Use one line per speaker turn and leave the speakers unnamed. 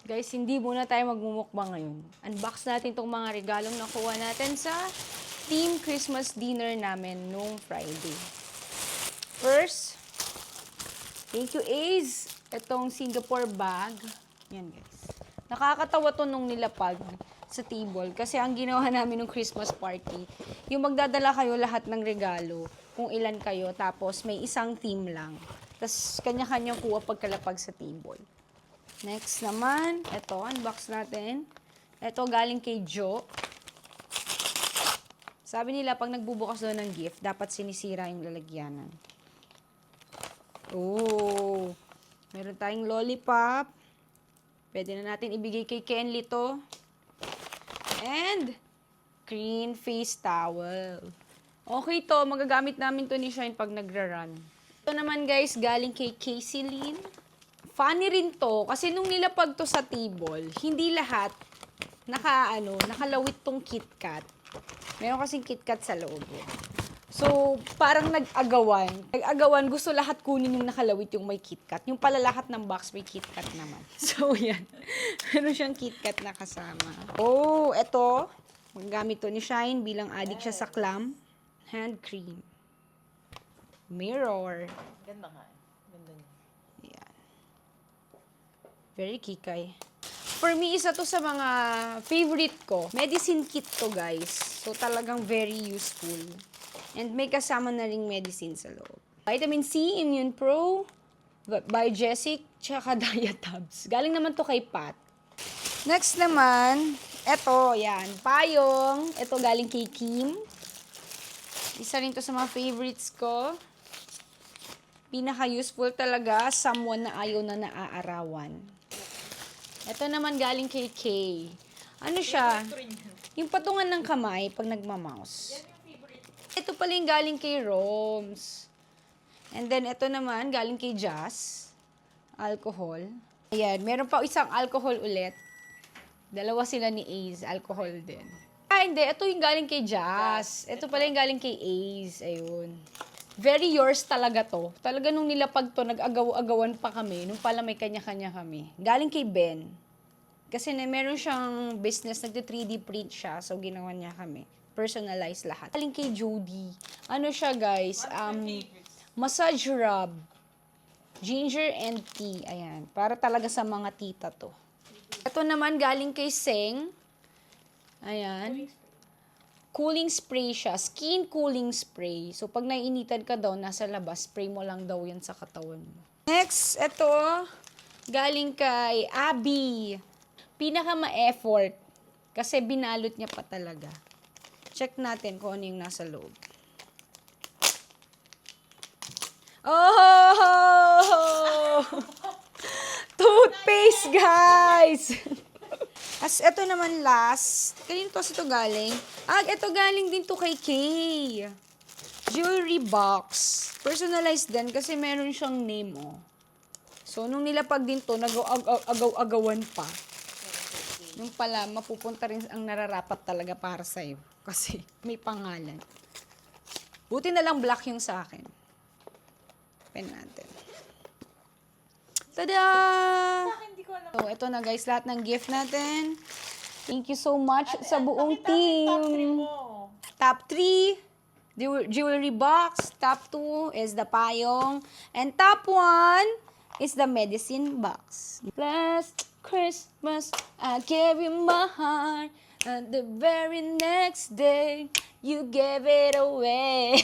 Guys, hindi muna tayo magmumukbang ngayon. Unbox natin itong mga regalong nakuha natin sa team Christmas dinner namin nung Friday. First, thank you, Ace. Itong Singapore bag. Yan, guys. Nakakatawa to nung nilapag sa table. Kasi ang ginawa namin nung Christmas party, yung magdadala kayo lahat ng regalo, kung ilan kayo, tapos may isang team lang. Tapos kanya-kanyang kuha pagkalapag sa table. Next naman, ito, unbox natin. Ito galing kay Joe. Sabi nila, pag nagbubukas doon ng gift, dapat sinisira yung lalagyanan. Oh, meron tayong lollipop. Pwede na natin ibigay kay Kenly to. And, green face towel. Okay to, magagamit namin to ni Shine pag nagra-run. Ito naman guys, galing kay Casey Lynn. Funny rin to, kasi nung nilapag to sa table, hindi lahat nakalawit tong KitKat. Meron kasing KitKat sa loob. So, parang nag-agawan. Nag-agawan, gusto lahat kunin yung nakalawit yung may KitKat. Yung pala lahat ng box may KitKat naman. So, yan. Meron siyang KitKat na kasama. Oh, eto. Magagamit to ni Shine bilang addict siya sa clam. Hand cream. Mirror.
Ganda nga. Ganda niya.
Yan. Very kikay. For me, isa to sa mga favorite ko. Medicine kit to, guys. So, talagang very useful. And may kasama na ring medicine sa loob. Vitamin C, Immune Pro, Biogesic, tsaka Diatabs. Galing naman to kay Pat. Next naman, eto, yan. Payong. Ito galing kay Kim. Isa rin to sa mga favorites ko. Pinaka-useful talaga, someone na ayaw na naaarawan. Ito naman galing kay Kay. Ano siya? Yung patungan ng kamay pag nagmamouse. Ito pala yung galing kay Roms. And then, ito naman, galing kay Jazz. Alcohol. Ayan, meron pa isang alcohol ulit. Dalawa sila ni Ace, alcohol din. Ah, hindi. Ito yung galing kay Jazz. Ito pala yung galing kay Ace. Ayun. Very yours talaga to. Talaga nung nilapag to, nag-agaw-agawan pa kami. Nung pala may kanya-kanya kami. Galing kay Ben. Kasi meron siyang business, nagte-3D print siya. So, ginawa niya kami. Personalize lahat. Galing kay Judy. Ano siya, guys? Massage rub. Ginger and tea. Ayan. Para talaga sa mga tita to. Ito naman galing kay Seng. Ayan. Cooling spray siya. Skin cooling spray. So, pag naiinitan ka daw, nasa labas, spray mo lang daw yan sa katawan mo. Next, ito. Galing kay Abby. Pinaka ma-effort. Kasi binalot niya pa talaga. Check natin kung ano yung nasa loob. Oh! Toothpaste, guys! As ito naman last. Kanino to ito galing? Ah, ito galing din to kay Kay. Jewelry box. Personalized din kasi meron siyang name, oh. So, nung nilapag din to, nag-agaw-agawan pa. Nung pala, mapupunta rin ang nararapat talaga para sa'yo. Kasi may pangalan. Buti na lang black yung sa akin. Pen natin. Tada! So, ito na guys, lahat ng gift natin. Thank you so much sa buong team. Top 3, jewelry box. Top 2 is the payong. And top 1 is the medicine box. Last Christmas, I gave you my heart. And the very next day, you gave it away.